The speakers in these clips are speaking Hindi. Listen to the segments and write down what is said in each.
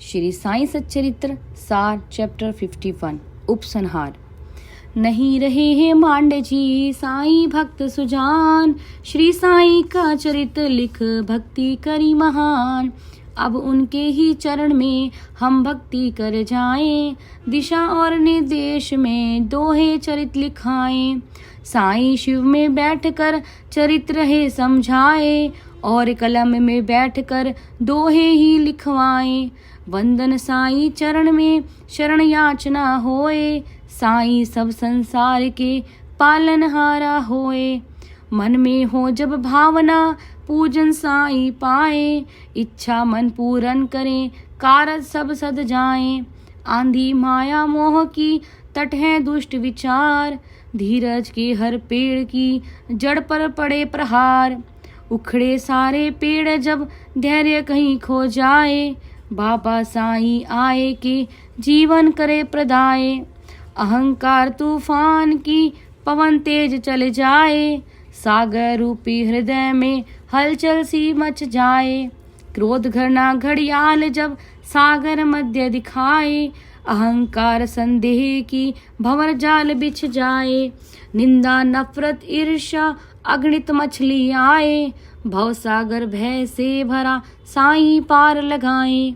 श्री साईं सच्चरित्र सार चैप्टर 51 उपसंहार। नहीं रहे हैं मांड जी साईं भक्त सुजान, श्री साईं का चरित्र लिख भक्ति करी महान। अब उनके ही चरण में हम भक्ति कर जाएं, दिशा और निर्देश में दोहे चरित लिखाएं। साईं शिव में बैठकर चरित्र है समझाए, और कलम में बैठकर दोहे ही लिखवाएं। वंदन साईं चरण में शरण याचना होए, साईं सब संसार के पालनहारा होए। मन में हो जब भावना पूजन साईं पाए, इच्छा मन पूरन करें कारज सब सद जाएं। आंधी माया मोह की तट है दुष्ट विचार, धीरज के हर पेड़ की जड़ पर पड़े प्रहार। उखड़े सारे पेड़ जब धैर्य कहीं खो जाए, बाबा साईं आए के जीवन करे प्रदाय। अहंकार तूफान की पवन तेज चले जाए, सागर रूपी हृदय में हलचल सी मच जाए। क्रोध घृणा घड़ियाल जब सागर मध्य दिखाए, अहंकार संदेह की भंवर जाल बिछ जाए। निंदा नफरत ईर्ष्या अगणित मछली आए, भवसागर भय से भरा साईं पार लगाए।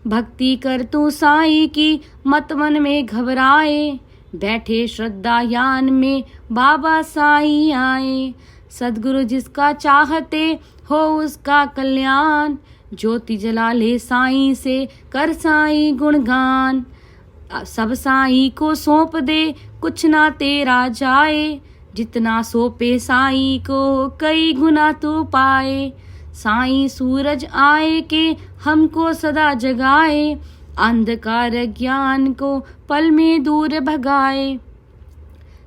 भक्ति कर तू साईं की मत मन में घबराए, बैठे श्रद्धा यान में बाबा साईं आए। सद्गुरु जिसका चाहते हो उसका कल्याण, ज्योति जला ले साईं से कर साईं गुणगान। सब साईं को सौंप दे कुछ ना तेरा जाए, जितना सौंपे साईं को कई गुना तू पाए। साईं सूरज आए के हमको सदा जगाए, अंधकार ज्ञान को पल में दूर भगाए।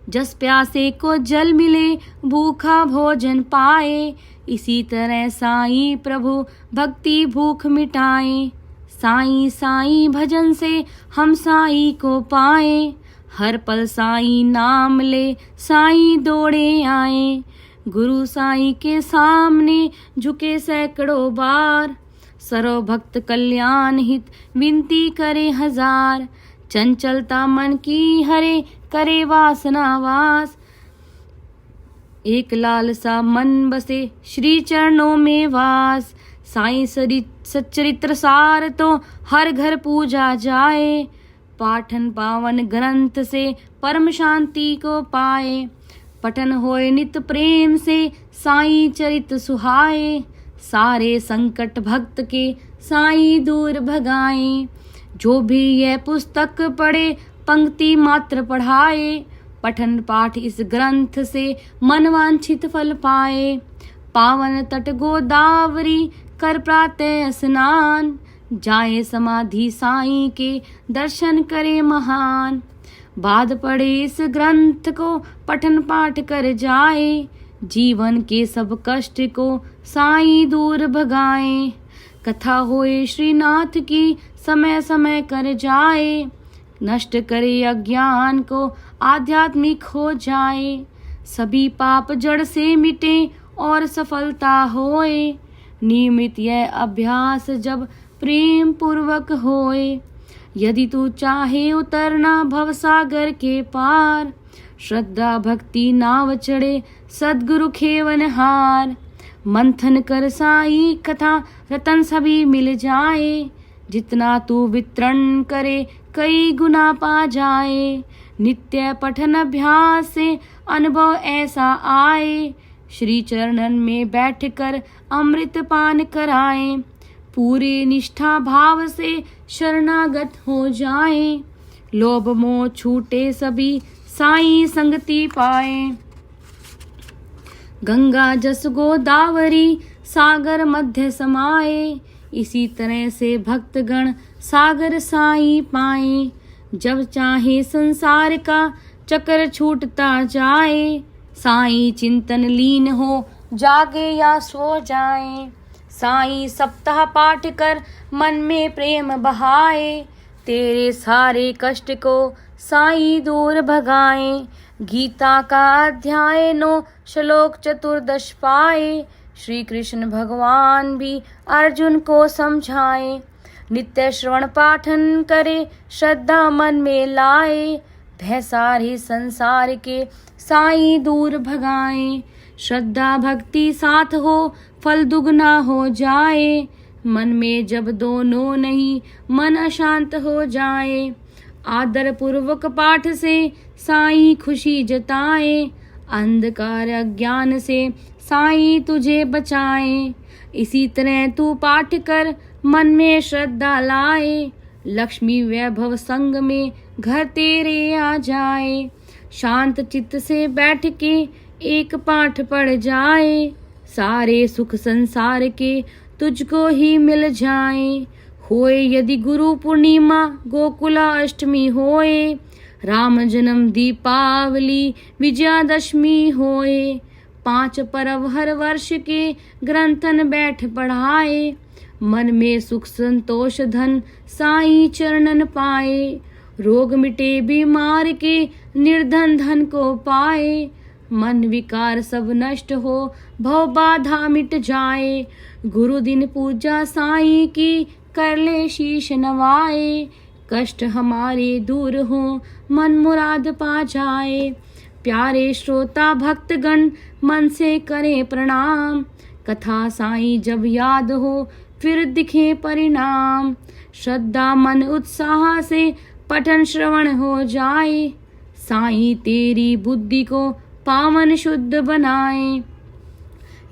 जस प्यासे को जल मिले भूखा भोजन पाए, इसी तरह साईं प्रभु भक्ति भूख मिटाए। साईं साईं भजन से हम साईं को पाए, हर पल साईं नाम ले साईं दौड़े आए। गुरु साईं के सामने झुके सैकड़ों बार, सर्व भक्त कल्याण हित विनती करे हजार। चंचलता मन की हरे करे वासना वास, एक लालसा मन बसे श्री चरणों में वास। साईं सच्चरित्र सार तो हर घर पूजा जाए, पाठन पावन ग्रंथ से परम शांति को पाए। पठन होए नित प्रेम से साईं चरित सुहाए, सारे संकट भक्त के साईं दूर भगाए। जो भी यह पुस्तक पढ़े पंक्ति मात्र पढ़ाए, पठन पाठ इस ग्रंथ से मन वांछित फल पाए। पावन तट गोदावरी कर प्रातः स्नान, जाए समाधि साईं के दर्शन करे महान। बाद पढ़े इस ग्रंथ को पठन पाठ कर जाए, जीवन के सब कष्ट को साईं दूर भगाए। कथा होए श्रीनाथ की समय समय कर जाए, नष्ट करे अज्ञान को आध्यात्मिक हो जाए। सभी पाप जड़ से मिटे और सफलता होए, नियमित यह अभ्यास जब प्रेम पूर्वक होए। यदि तू चाहे उतरना भवसागर के पार, श्रद्धा भक्ति नाव चढ़े सद्गुरु खेवन हार। मंथन कर साईं कथा रतन सभी मिल जाए, जितना तू वितरण करे कई गुना पा जाए। नित्य पठन अभ्यास से अनुभव ऐसा आए, श्री चरणन में बैठकर अमृत पान कराए। पूरी निष्ठा भाव से शरणागत हो जाए, लोभ मोह छूटे सभी साईं संगति पाए। गंगा जस गोदावरी सागर मध्य समाए, इसी तरह से भक्तगण सागर साईं पाए। जब चाहे संसार का चक्र छूटता जाए, साईं चिंतन लीन हो जागे या सो जाए। साईं सप्ताह पाठ कर मन में प्रेम बहाए, तेरे सारे कष्ट को साईं दूर भगाए। गीता का अध्याय 9 श्लोक 14 पाए, श्री कृष्ण भगवान भी अर्जुन को समझाए। नित्य श्रवण पाठन करे, श्रद्धा मन में लाए, भय सारे संसार के साईं दूर भगाए। श्रद्धा भक्ति साथ हो, फल दुगना हो जाए, मन में जब दोनों नहीं, मन अशांत हो जाए। आदर पूर्वक पाठ से साईं खुशी जताए, अंधकार अज्ञान से साईं तुझे बचाए। इसी तरह तू पाठ कर, मन में श्रद्धा लाए, लक्ष्मी वैभव संग में घर तेरे आ जाए। शांत चित्त से बैठ के एक पाठ पढ़ जाए, सारे सुख संसार के तुझको ही मिल जाए। होए यदि गुरु पूर्णिमा, गोकुला अष्टमी होए, राम जन्म दीपावली विजयादशमी होए। 5 पर्व हर वर्ष के ग्रंथन बैठ पढ़ाए, मन में सुख संतोष धन साईं चरणन पाए। रोग मिटे बीमार के, निर्धन धन को पाए, मन विकार सब नष्ट हो, भव बाधा मिट जाए। गुरु दिन पूजा साईं की, कर ले शीश नवाए, कष्ट हमारे दूर हो, मन मुराद पा जाए। प्यारे श्रोता भक्तगण मन से करें प्रणाम, कथा साईं जब याद हो फिर दिखे परिणाम। श्रद्धा मन उत्साह से पठन श्रवण हो जाए, साईं तेरी बुद्धि को पावन शुद्ध बनाए।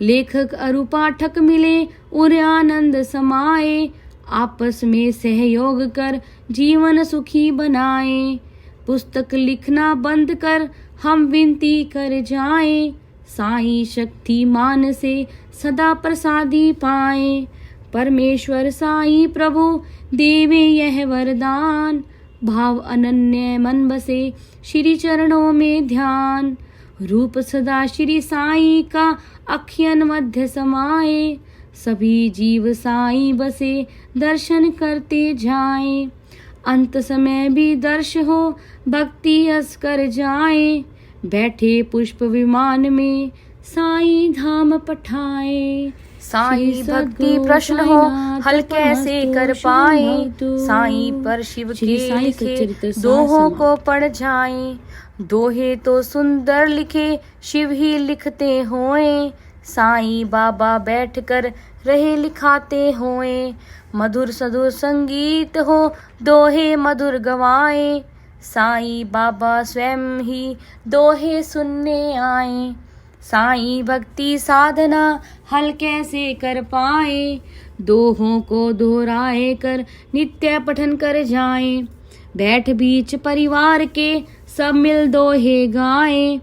लेखक अरु पाठक मिले, उर आनंद समाए, आपस में सहयोग कर जीवन सुखी बनाए। पुस्तक लिखना बंद कर हम विनती कर जाएं, साईं शक्तिमान से सदा प्रसादी पाए। परमेश्वर साईं प्रभु देवे यह वरदान, भाव अनन्य मन बसे श्री चरणों में ध्यान। रूप सदा श्री साईं का अखियन मध्य समाए, सभी जीव साईं बसे दर्शन करते जाएं। अंत समय भी दर्श हो, भक्ति हंस कर जाएं, बैठे पुष्प विमान में साईं धाम पठाए। साईं भक्ति प्रश्न हो, हल कैसे कर पाए, साईं पर शिव के लिखे दोहों को पढ़ जाएं। दोहे तो सुंदर लिखे, शिव ही लिखते होए, साईं बाबा बैठ कर रहे लिखाते होए। मधुर सधुर संगीत हो, दोहे मधुर गवाए, साईं बाबा स्वयं ही दोहे सुनने आए। साईं भक्ति साधना हल कैसे कर पाए, दोहों को दोहराए कर नित्य पठन कर जाएं। बैठ बीच परिवार के सब मिल दोहे गाएं,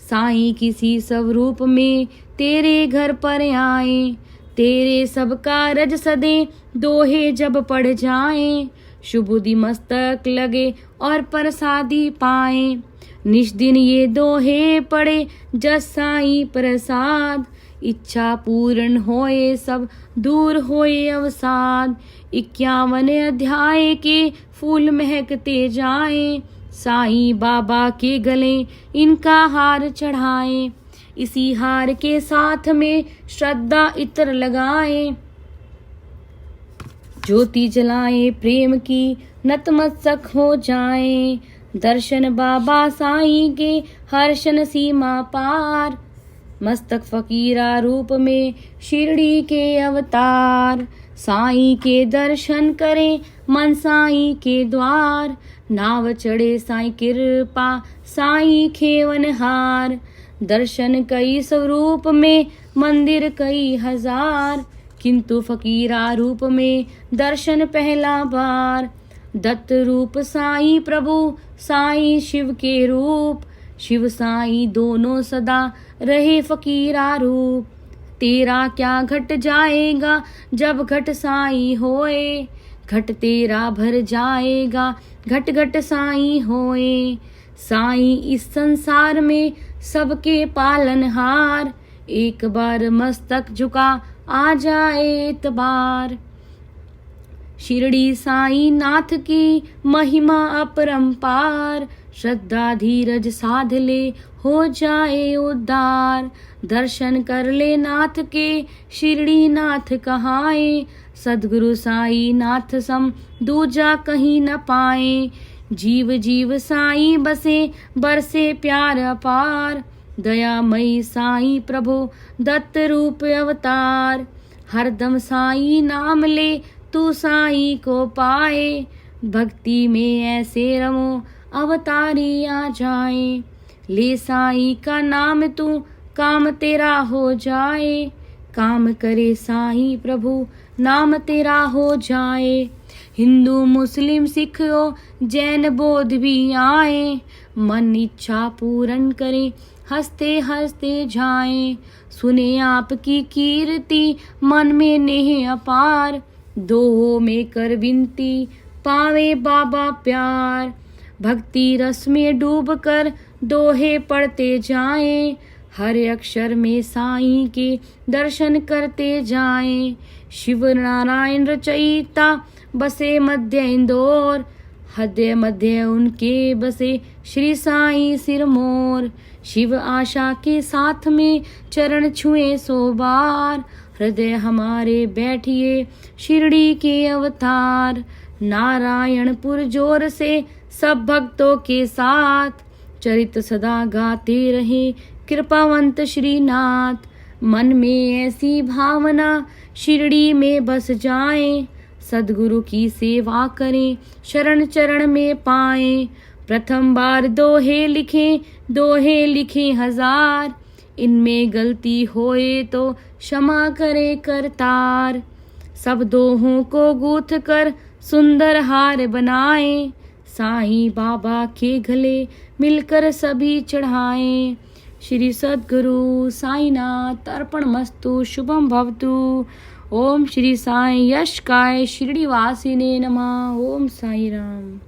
साईं किसी स्वरूप में तेरे घर पर आए। तेरे सब कारज सदे दोहे जब पढ़ जाएं, शुभुदि मस्तक लगे और प्रसादी पाएं। निज दिन ये दोहे पढ़े जस साईं प्रसाद, इच्छा पूर्ण होए सब दूर होए अवसाद। 51 अध्याय के फूल महकते जाएं, साईं बाबा के गले इनका हार चढ़ाएं। इसी हार के साथ में श्रद्धा इत्र लगाएं, ज्योति जलाएं प्रेम की नतमस्तक हो जाएं। दर्शन बाबा साईं के हर्षन सीमा पार, मस्तक फकीरा रूप में शिरडी के अवतार। साईं के दर्शन करें मन साईं के द्वार, नाव चढ़े साईं कृपा साईं खेवनहार। दर्शन कई स्वरूप में मंदिर कई हजार, किंतु फकीरा रूप में दर्शन पहला बार। दत्त रूप साईं प्रभु साईं शिव के रूप, शिव साईं दोनों सदा रहे फकीरा रूप। तेरा क्या घट जाएगा जब घट साईं होए, घट तेरा भर जाएगा घट घट साईं होए। साईं इस संसार में सबके पालनहार, एक बार मस्तक झुका आ जाए एतबार। शिरडी साईं नाथ की महिमा अपरंपार, श्रद्धा धीरज साध ले हो जाए उद्धार। दर्शन कर ले नाथ के शिरडी नाथ कहाए, सद्गुरु साई नाथ सम दूजा कहीं न पाए। जीव जीव साई बसे बरसे प्यार अपार। दयामयी साई प्रभु दत्त रूप अवतार। हरदम साई नाम ले तू साई को पाए। भक्ति में ऐसे रमो अवतारी आ जाए। ले साई का नाम तू काम तेरा हो जाए। काम करे साई प्रभु नाम तेरा हो जाए। हिंदू मुस्लिम सिख जैन बौद्ध भी आए। मन इच्छा पूर्ण करे हंसते हंसते जाए। सुने आपकी कीर्ति मन में नेह अपार। दोहों में कर विनती पावे बाबा प्यार। भक्ति रस में डूब कर दोहे पढ़ते जाएं। हर अक्षर में साईं के दर्शन करते जाएं। शिव नारायण रचयिता बसे मध्य इंदौर। हृदय मध्य उनके बसे श्री साईं सिरमौर। शिव आशा के साथ में चरण छुए सो बार। हृदय हमारे बैठिए शिरडी के अवतार। नारायणपुर जोर से सब भक्तों के साथ। चरित सदा गाते रहे कृपावंत श्रीनाथ। मन में ऐसी भावना शिरडी में बस जाए। सद्गुरु की सेवा करें शरण चरण में पाएं। प्रथम बार दोहे लिखे हजार। इनमें गलती होए तो क्षमा करे करतार। सब दोहों को गूथ कर सुंदर हार बनाए। साईं बाबा के गले मिलकर सभी चढ़ाएं। श्री सद्गुरु साईनाथ अर्पणमस्तु शुभम भवतु। ओम श्री साई यशकाय शिरडी वासिने नमः। ओम साई राम।